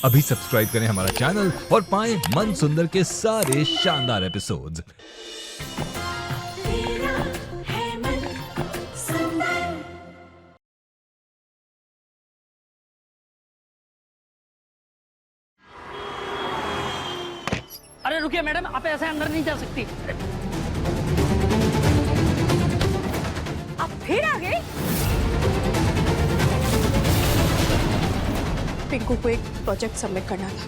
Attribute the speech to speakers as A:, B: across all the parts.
A: अभी सब्सक्राइब करें हमारा चैनल और पाएं मन सुंदर के सारे शानदार एपिसोड्स।
B: अरे रुकिए मैडम, आप ऐसे अंदर नहीं जा सकती।
C: आप फिर आ गए? पिंकू को एक प्रोजेक्ट सबमिट करना था।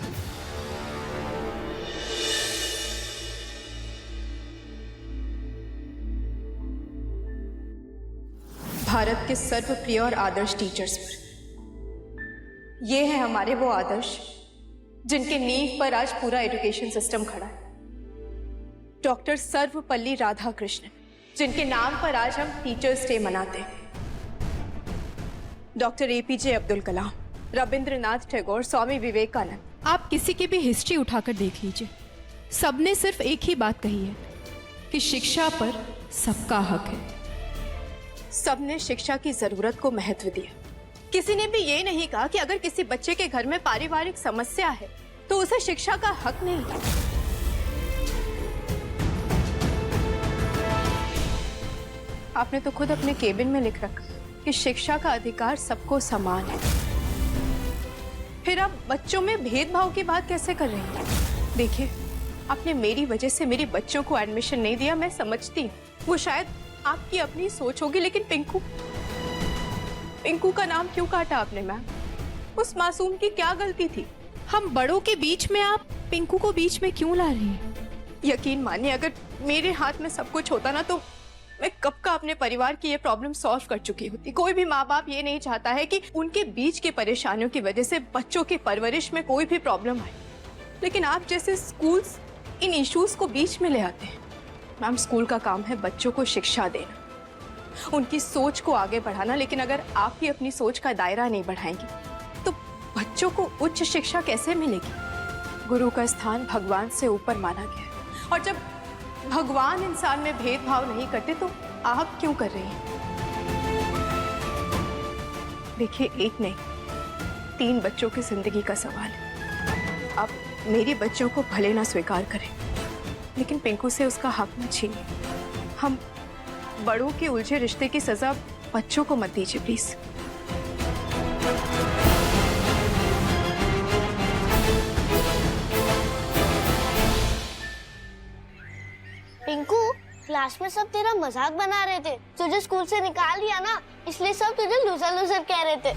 C: भारत के सर्वप्रिय और आदर्श टीचर्स पर। ये है हमारे वो आदर्श जिनके नींव पर आज पूरा एजुकेशन सिस्टम खड़ा है। डॉक्टर सर्वपल्ली राधाकृष्णन, जिनके नाम पर आज हम टीचर्स डे मनाते हैं। Doctor APJ Abdul Kalam, Rabindranath Tagore, Swami Vivekananda.
D: आप किसी की भी हिस्ट्री उठाकर देख लीजिए, सबने सिर्फ एक ही बात कही है कि शिक्षा पर सबका हक है।
C: सबने शिक्षा की जरूरत को महत्व दिया। किसी ने भी ये नहीं कहा कि अगर किसी बच्चे के घर में पारिवारिक समस्या है तो उसे शिक्षा का हक नहीं है। आपने तो खुद अपने केबिन में लिख रखा कि शिक्षा का अधिकार सबको समान है। फिर आप बच्चों में भेदभाव की बात कैसे कर रही हैं? देखिए, आपने मेरी वजह से मेरी बच्चों को एडमिशन नहीं दिया, मैं समझती हूँ। वो शायद आपकी अपनी सोच होगी, लेकिन पिंकू का नाम क्यों काटा आपने मैम? उस मासूम की क्या गलती थी?
D: हम बड़ों के बीच में आप पिंकू को बीच में क्यों ला रही हैं?
C: यकीन मानिए, अगर मेरे हाथ में सब कुछ होता ना तो मैं कब का अपने परिवार की ये प्रॉब्लम सॉल्व कर चुकी होती। कोई भी माँ बाप ये नहीं चाहता है कि उनके बीच की परेशानियों की वजह से बच्चों की परवरिश में कोई भी प्रॉब्लम आए, लेकिन आप जैसे स्कूल्स इन इश्यूज को बीच में ले आते हैं। मैम, स्कूल का काम है बच्चों को शिक्षा देना, उनकी सोच को आगे बढ़ाना, लेकिन अगर आप ही अपनी सोच का दायरा नहीं बढ़ाएंगी तो बच्चों को उच्च शिक्षा कैसे मिलेगी? गुरु का स्थान भगवान से ऊपर माना गया है, और जब भगवान इंसान में भेदभाव नहीं करते तो आप क्यों कर रही हैं? देखिए, एक नहीं 3 बच्चों की जिंदगी का सवाल है। आप मेरी बच्चों को भले ना स्वीकार करें, लेकिन पिंकू से उसका हक मत छीनिए। हम बड़ों के उलझे रिश्ते की सजा बच्चों को मत दीजिए प्लीज।
E: पिंकू, क्लास में सब तेरा मजाक बना रहे थे। तुझे स्कूल से निकाल दिया ना, इसलिए सब तुझे लूजर लूजर कह रहे थे।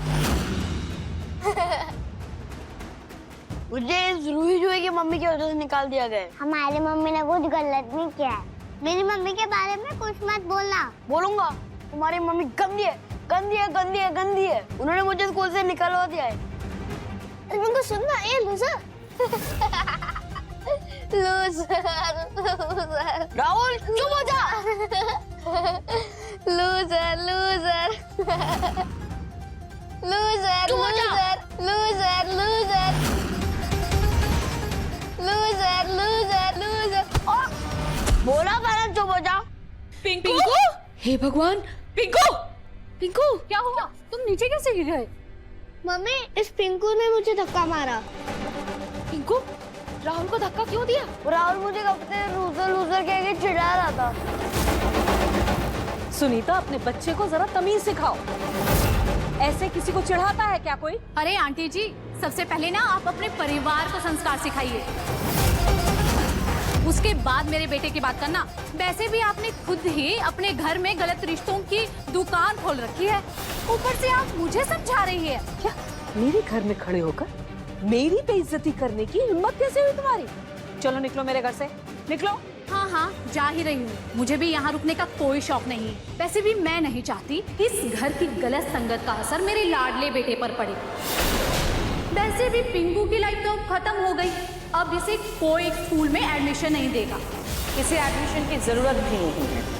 E: मुझे जरूरी जो है कि मम्मी की वजह से निकाल दिया गया।
F: हमारी मम्मी ने कुछ गलत नहीं किया है। मेरी मम्मी के बारे में कुछ मत बोलना।
E: बोलूंगा। तुम्हारी मम्मी गंदी है, गंदी है, गंदी है, गंदी है। उन्होंने मुझे स्कूल से निकलवा दिया है। तुमको सुनना, ए लूजर। Loser, loser. राहुल, चुप हो जा। Loser, loser. Loser, loser, loser, loser. Loser, loser, loser. और बोला मैंने चुप हो जा।
D: पिंकू! हे भगवान! पिंकू! पिंकू!
C: क्या हुआ? तुम नीचे कैसे गिर गए?
E: मम्मी, इस पिंकू ने मुझे धक्का मारा।
D: पिंकू, राहुल को धक्का क्यों दिया?
E: राहुल मुझे कब से लूजर लूजर कह के चिढ़ा रहा था।
G: सुनीता, अपने बच्चे को जरा तमीज सिखाओ। ऐसे किसी को चिढ़ाता है क्या कोई?
D: अरे आंटी जी, सबसे पहले ना आप अपने परिवार को संस्कार सिखाइए, उसके बाद मेरे बेटे की बात करना। वैसे भी आपने खुद ही अपने घर में गलत रिश्तों की दुकान खोल रखी है, ऊपर से आप मुझे समझा रही है।
G: क्या मेरे घर में खड़े होकर मेरी बेइज्जती करने की हिम्मत कैसे हुई तुम्हारी? चलो निकलो मेरे घर से, निकलो।
D: हाँ हाँ, जा ही रही हूँ। मुझे भी यहाँ रुकने का कोई शौक नहीं है। वैसे भी मैं नहीं चाहती इस घर की गलत संगत का असर मेरे लाडले बेटे पर पड़े। वैसे भी पिंकू की लाइफ तो खत्म हो गई, अब इसे कोई स्कूल में एडमिशन नहीं देगा।
G: इसे एडमिशन की जरूरत भी नहीं है।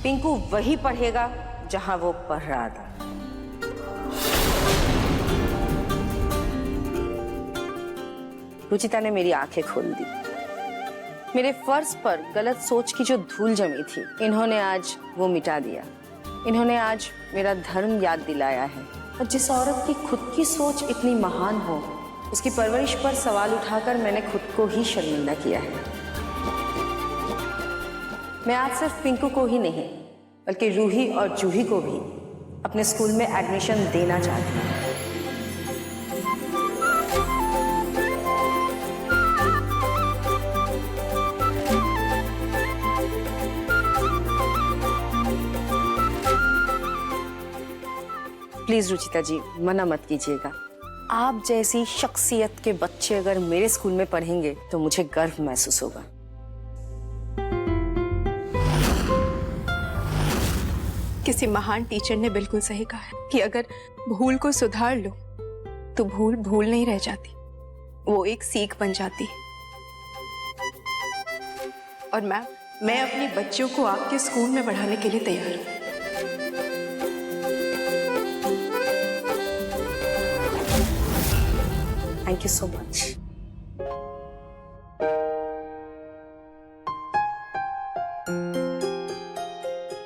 H: पिंकू वही पढ़ेगा जहां वो पढ़ रहा था। रुचिता ने मेरी आंखें खोल दी। मेरे फर्ज पर गलत सोच की जो धूल जमी थी, इन्होंने आज वो मिटा दिया। इन्होंने आज मेरा धर्म याद दिलाया है। और जिस औरत की खुद की सोच इतनी महान हो, उसकी परवरिश पर सवाल उठाकर मैंने खुद को ही शर्मिंदा किया है। मैं आज सिर्फ पिंकू को ही नहीं, बल्कि रूही और जूही को भी अपने स्कूल में एडमिशन देना चाहती हूँ। प्लीज रुचिता जी, मना मत कीजिएगा। आप जैसी शख्सियत के बच्चे अगर मेरे स्कूल में पढ़ेंगे तो मुझे गर्व महसूस होगा।
C: किसी महान टीचर ने बिल्कुल सही कहा है कि अगर भूल को सुधार लो तो भूल भूल नहीं रह जाती, वो एक सीख बन जाती है। और मैं अपने बच्चों को आपके स्कूल में पढ़ाने के लिए तैयार हूँ।
H: Thank you so much.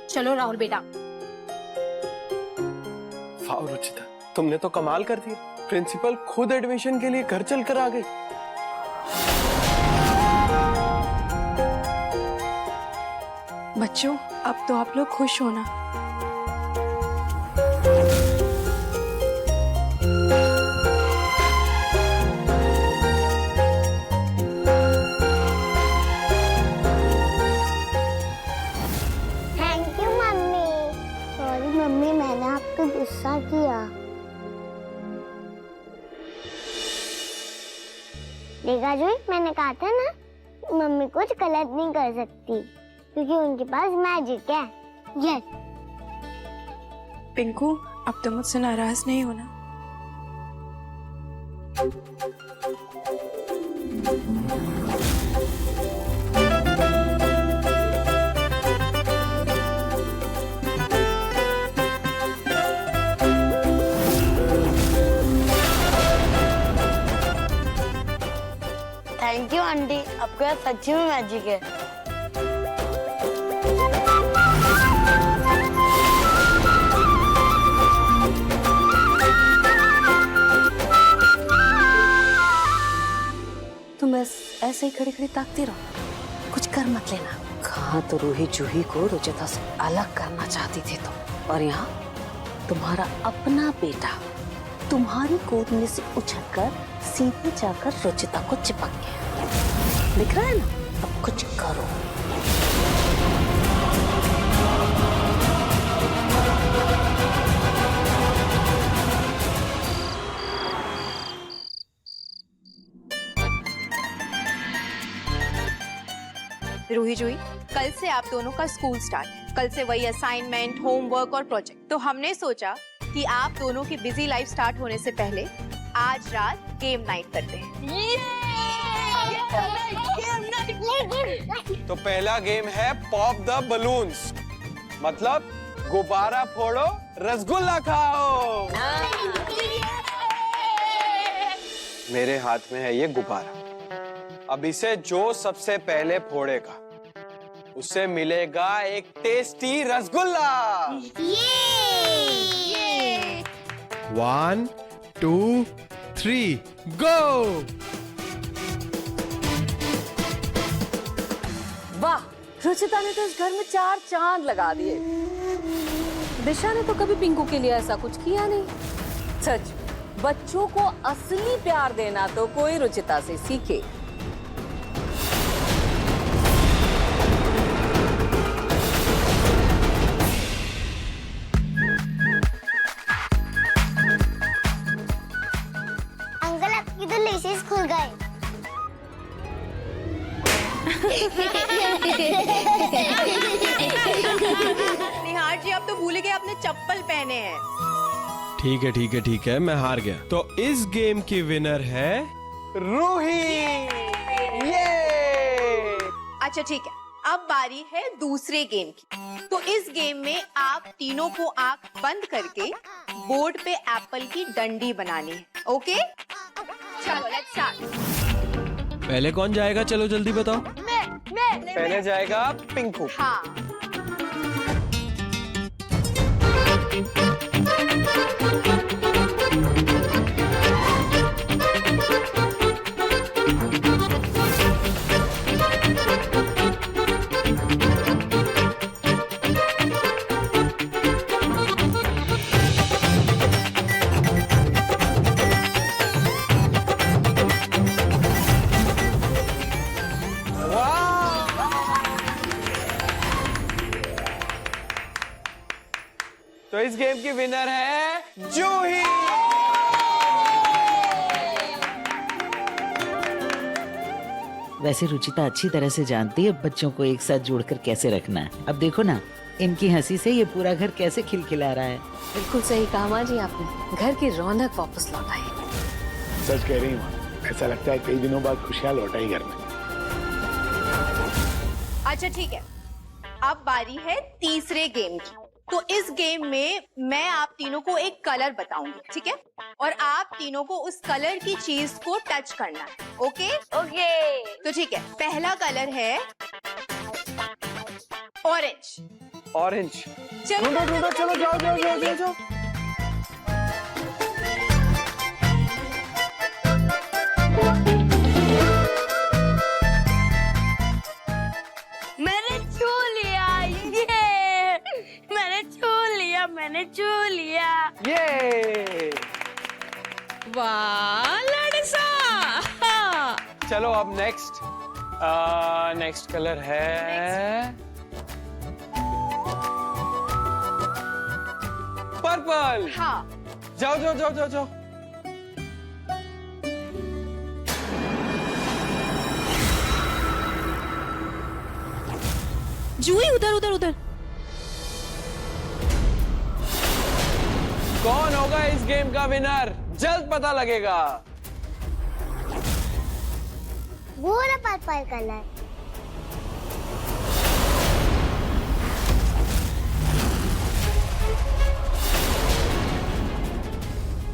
D: चलो राहुल बेटा।
I: वाह रुचिता, तुमने तो कमाल कर दिया। प्रिंसिपल खुद एडमिशन के लिए घर चलकर आ गई।
C: बच्चों, अब तो आप लोग खुश हो ना?
F: Thank you mummy. Sorry mummy, मैंने आपको गुस्सा किया। देखा जो मैंने कहा था ना, मम्मी कुछ गलत नहीं कर सकती क्योंकि उनके पास मैजिक है। यस।
C: पिंकू, अब तो मुझसे नाराज नहीं होना।
E: थैंक यू आंटी, आपके यहाँ सच्ची में मैजिक है।
H: तुम बस ऐसे ही खड़ी खड़ी ताकती रहो, कुछ कर मत लेना। कहाँ तो रूही जूही को रुचिता से अलग करना चाहती थी तुम, और यहाँ तुम्हारा अपना बेटा तुम्हारी गोद में से उछलकर सीधे जाकर रुचिता को चिपक गया। दिख रहा है ना? अब कुछ करो।
C: रूही जूही, कल से आप दोनों का स्कूल स्टार्ट है। कल से वही असाइनमेंट, होमवर्क और प्रोजेक्ट। तो हमने सोचा कि आप दोनों की बिजी लाइफ स्टार्ट होने से पहले आज रात गेम नाइट करते हैं।
I: तो पहला गेम है पॉप द बलून्स, मतलब गुब्बारा फोड़ो रसगुल्ला खाओ। मेरे हाथ में है ये गुब्बारा। अब इसे जो सबसे पहले फोड़ेगा उसे मिलेगा एक टेस्टी रसगुल्ला।
J: 1 2 3 गो।
G: वाह, रुचिता ने तो इस घर में 4 चांद लगा दिए। दिशा ने तो कभी पिंकू के लिए ऐसा कुछ किया नहीं। सच, बच्चों को असली प्यार देना तो कोई रुचिता से सीखे।
F: अंकल, आपकी तो लेसेस खुल गए।
C: निहार जी, आप तो भूल गए आपने चप्पल पहने हैं।
J: ठीक है ठीक है ठीक है, मैं हार गया। तो इस गेम की विनर है
I: रूही। ये
C: अच्छा ठीक है, अब बारी है दूसरे गेम की। तो इस गेम में आप तीनों को आंख बंद करके बोर्ड पे एप्पल की डंडी बनानी है। ओके, चलो लेट्स स्टार्ट।
J: पहले कौन जाएगा, चलो जल्दी बताओ।
I: पहले जाएगा पिंकू।
C: हाँ,
I: तो इस गेम की विनर है जूही।
K: वैसे रुचिता अच्छी तरह से जानती है बच्चों को एक साथ जोड़कर कैसे रखना है। अब देखो ना, इनकी हंसी से ये पूरा घर कैसे खिलखिला रहा है।
H: बिल्कुल सही कहा माँ जी आपने, घर की रौनक वापस लौट आई।
L: सच कह रही हूँ, ऐसा लगता है कई दिनों बाद खुशियाँ लौट आई घर में।
C: अच्छा ठीक है, अब बारी है तीसरे गेम की। तो इस गेम में मैं आप तीनों को एक कलर बताऊंगी, ठीक है? और आप तीनों को उस कलर की चीज को टच करना है। Okay
E: okay.
C: तो ठीक है, पहला कलर है ऑरेंज।
I: ऑरेंज।
C: चलो
I: ढूंढो, चलो जाओ।
E: मैंने छू लिया, ये मैंने छू लिया।
I: ये
G: वाह लड़सा।
I: चलो अब नेक्स्ट कलर है पर्पल।
C: हाँ,
I: जाओ।
C: जूही उधर।
I: कौन होगा इस गेम का विनर, जल्द पता लगेगा।
F: वो रहा पर्पल कलर।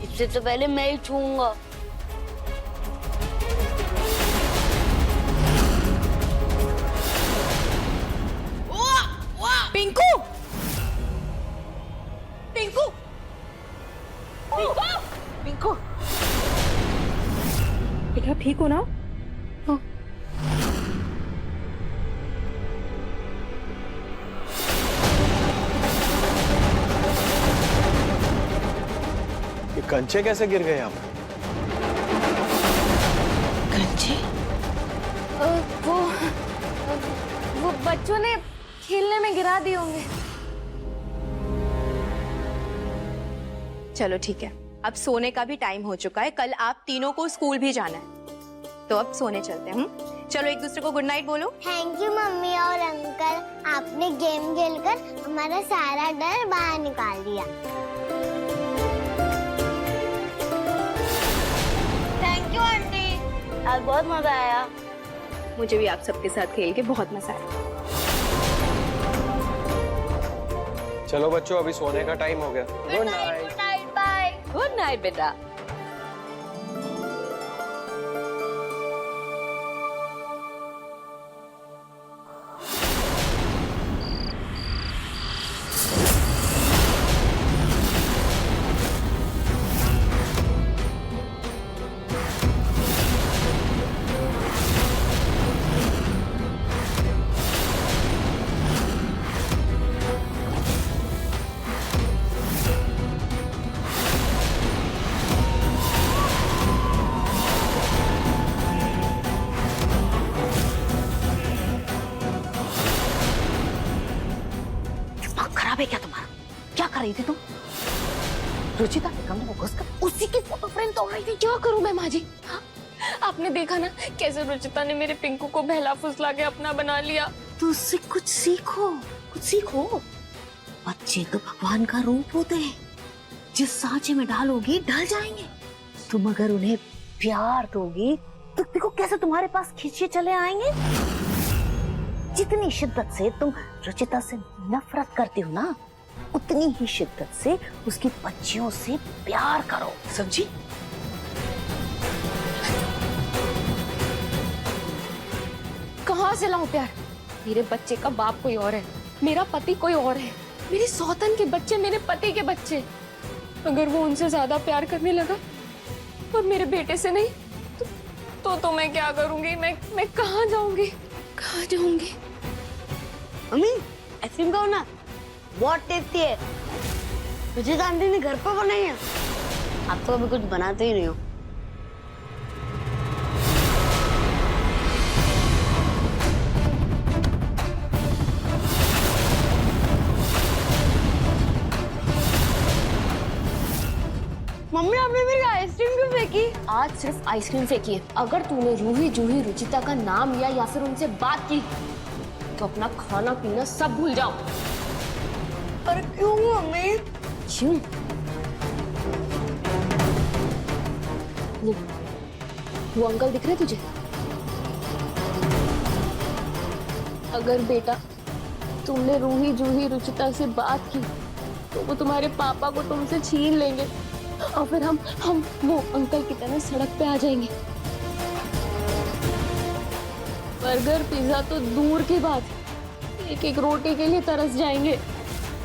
E: इससे तो पहले मैं ही छूऊंगा।
C: पिंकू बेटा, ठीक हो ना?
I: ये कंचे कैसे गिर गए यहाँ?
C: कंचे?
E: वो बच्चों ने खेलने में गिरा दिए होंगे।
C: चलो ठीक है, अब सोने का भी टाइम हो चुका है। कल आप तीनों को स्कूल भी जाना है, तो अब सोने चलते हैं। चलो एक दूसरे को गुड नाइट बोलो।
F: थैंक यू मम्मी और अंकल, आपने गेम खेलकर हमारा सारा डर बाहर निकाल दिया।
E: थैंक यू आंटी, आज बहुत मजा आया।
C: मुझे भी आप सबके साथ खेल के बहुत मजा आया।
I: चलो बच्चों, अभी सोने का टाइम हो गया। Good night.
E: Bye.
G: Good night बेटा।
H: खराब है क्या तुम्हारा? क्या कर रही थी तुम? रुचिता के कमरे में घुसकर उसी की फोटो फ्रेम तोड़ रही थी। क्या करूं मैं माँ जी?
E: आपने देखा ना कैसे रुचिता ने मेरे पिंकू को बहला फुसला के अपना बना लिया।
H: तो उससे कुछ सीखो, कुछ सीखो। बच्चे तो भगवान का रूप होते हैं, जिस सांचे में डालोगी ढल जाएंगे। तुम अगर उन्हें प्यार दोगी तो देखो कैसे तुम्हारे पास खींचे चले आएंगे। जितनी शिद्दत से तुम रुचिता से नफरत करती हो ना, उतनी ही शिद्दत से उसकी बच्चियों से प्यार करो, समझी?
C: कहाँ से लाऊं प्यार? मेरे बच्चे का बाप कोई और है, मेरा पति कोई और है, मेरे सौतन के बच्चे मेरे पति के बच्चे। अगर वो उनसे ज्यादा प्यार करने लगा और मेरे बेटे से नहीं तो मैं क्या करूंगी? मैं कहाँ जाऊंगी? कहाँ जाऊंगी?
E: मम्मी आइसक्रीम खाओ ना, बहुत टेस्टी है। मुझे आंटी ने घर पर बनाई है। आप तो अभी कुछ बनाते ही नहीं हो। मम्मी आपने मेरी आइसक्रीम क्यों फेंकी?
C: आज सिर्फ आइसक्रीम फेंकी है। अगर तूने रूही जूही रुचिता का नाम लिया या फिर उनसे बात की तो अपना खाना पीना सब भूल जाओ।
E: पर क्यों मम्मी?
C: क्यों? वो अंकल दिख रहे तुझे? अगर बेटा तुमने रूही जूही रुचिता से बात की तो वो तुम्हारे पापा को तुमसे छीन लेंगे और फिर हम वो अंकल की तरह सड़क पे आ जाएंगे। बर्गर पिज्जा तो दूर की बात, एक एक रोटी के लिए तरस जाएंगे।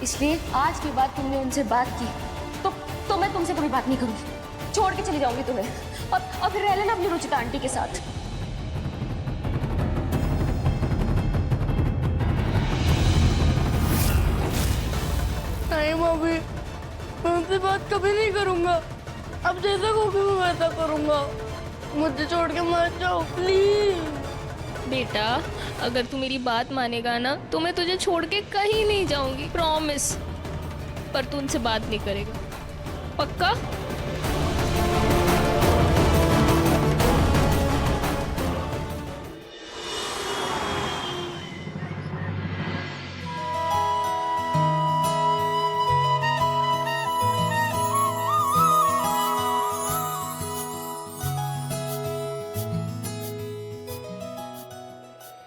C: इसलिए आज के बाद तुमने उनसे बात की तो मैं तुमसे कोई बात नहीं करूंगी, छोड़ के चली जाऊंगी तुम्हें और फिर रह लेना अपनी रुचिता आंटी के साथ।
E: नहीं मम्मी, मैं उनसे बात कभी नहीं करूंगा। अब जैसा कहोगे मैं वैसा करूंगा। मुझे छोड़ के मत जाओ प्लीज।
M: बेटा अगर तू मेरी बात मानेगा ना तो मैं तुझे छोड़ के कहीं नहीं जाऊंगी, प्रॉमिस। पर तू उनसे बात नहीं करेगा, पक्का?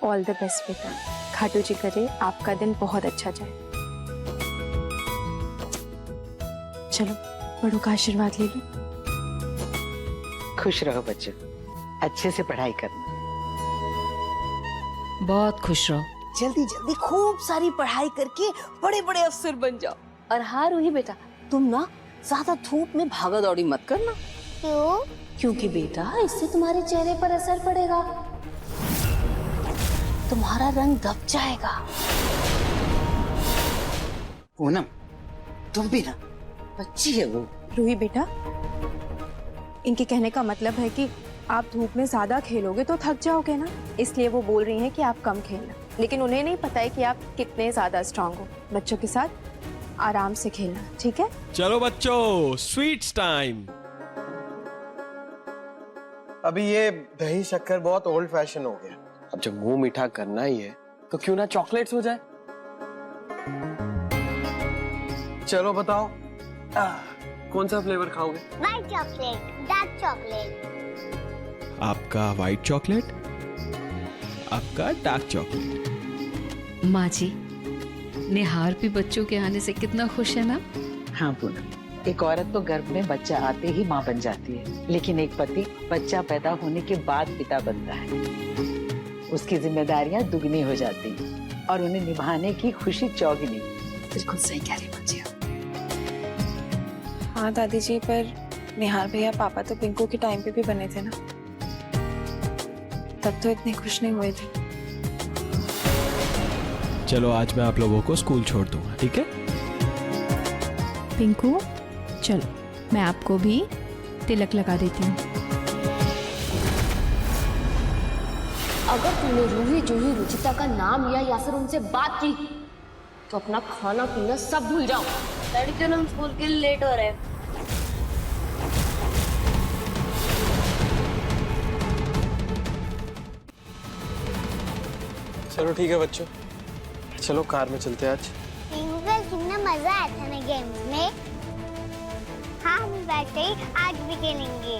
C: ऑल द बेस्ट बेटा। खाटू जी करे आपका दिन बहुत अच्छा जाए। चलो बड़ों का आशीर्वाद ले लो।
K: खुश रहो बच्चों, अच्छे से पढ़ाई करना।
H: बहुत खुश रहो, जल्दी जल्दी खूब सारी पढ़ाई करके बड़े बड़े अफसर बन जाओ। और हाँ रूही बेटा, तुम ना ज्यादा धूप में भागा दौड़ी मत करना।
E: क्यों?
H: क्योंकि बेटा इससे तुम्हारे चेहरे पर असर पड़ेगा, तुम्हारा रंग दब जाएगा।
K: पूनम तुम भी ना, बच्ची है वो।
C: रूही बेटा, इनके कहने का मतलब है कि आप धूप में ज्यादा खेलोगे तो थक जाओगे ना, इसलिए वो बोल रही हैं कि आप कम खेलना। लेकिन उन्हें नहीं पता है कि आप कितने ज्यादा स्ट्रांग हो। बच्चों के साथ आराम से खेलना, ठीक है?
J: चलो बच्चों, स्वीट्स टाइम।
I: अभी ये दही शक्कर बहुत ओल्ड फैशन हो गया। अब जब मुंह मीठा करना ही है तो क्यों ना चॉकलेट्स हो जाए। चलो बताओ कौन सा फ्लेवर खाओगे?
F: White chocolate, dark chocolate.
J: आपका व्हाइट चॉकलेट, आपका डार्क चॉकलेट।
N: माँ जी, निहार भी बच्चों के आने से कितना खुश है ना?
K: हाँ पूनम, एक औरत तो गर्भ में बच्चा आते ही माँ बन जाती है, लेकिन एक पति बच्चा पैदा होने के बाद पिता बनता है। उसकी जिम्मेदारियां दुगनी हो जाती हैं और उन्हें निभाने की खुशी चौगुनी।
C: बिल्कुल सही कह रही मुझे। हाँ दादी जी, पर निहार भैया पापा तो पिंकू के टाइम पे भी बने थे ना, तब तो इतने खुश नहीं हुए थे।
J: चलो आज मैं आप लोगों को स्कूल छोड़ दूंगा, ठीक है?
N: पिंकू चलो, मैं आपको भी तिलक लगा देती हूँ।
C: अगर तूने रूही जूही रुचिता का नाम लिया या फिर उनसे बात की तो अपना खाना पीना सब भूल जाओ।
E: डैडी चलो हम स्कूल के लिए लेट हो रहे हैं।
I: चलो ठीक है बच्चों, चलो कार में चलते हैं आज।
F: कितना मजा आया था ना गेम्स में। हाँ हम वैसे ही आज भी खेलेंगे।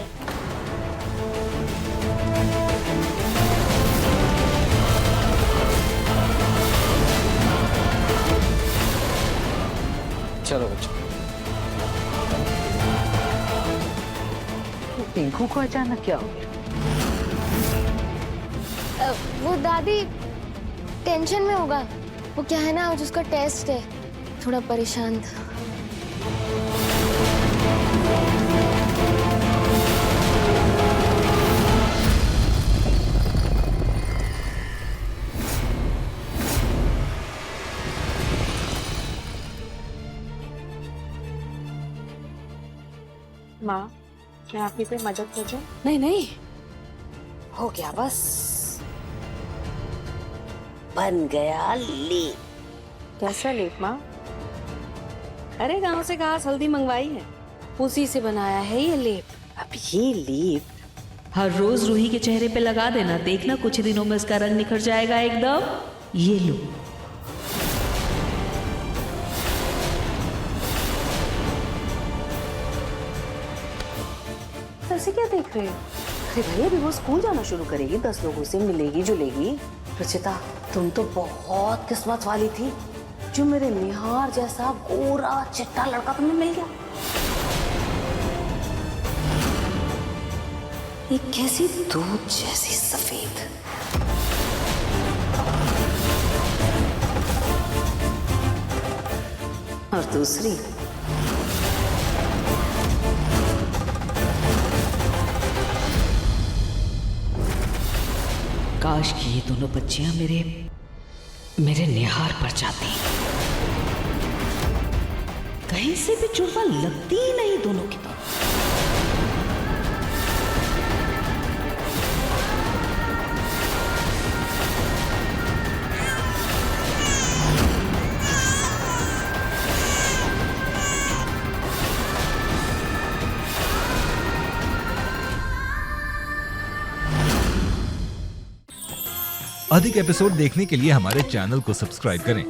I: चलो बच्चों।
K: पिंकू को अचानक क्या हो गया?
E: वो दादी टेंशन में होगा। वो क्या है ना, आज उसका टेस्ट है, थोड़ा परेशान था।
G: माँ, मैं आपकी कोई मदद कर दूं? नहीं नहीं, हो गया बस, बन गया लेप। कैसा लेप माँ? अरे गांव से घास हल्दी मंगवाई है, उसी से बनाया है ये लेप। अब ये लेप
N: हर रोज रूही के चेहरे पे लगा देना, देखना कुछ दिनों में इसका रंग निखर जाएगा एकदम। ये लो।
G: ऐसे क्या देख रहे हो? अरे भाई, अभी वो स्कूल जाना शुरू करेगी, 10 लोगों से मिलेगी जुलेगी। रुचिता, तुम तो बहुत किस्मत वाली थी जो मेरे निहार जैसा गोरा चिट्टा लड़का तुम्हें मिल गया। एक कैसी दूध जैसी सफेद। और दूसरी
N: काश कि ये दोनों बच्चियां मेरे निहार पर जाती। कहीं से भी जुड़वा लगती ही नहीं दोनों की तो।
A: अधिक एपिसोड देखने के लिए हमारे चैनल को सब्सक्राइब करें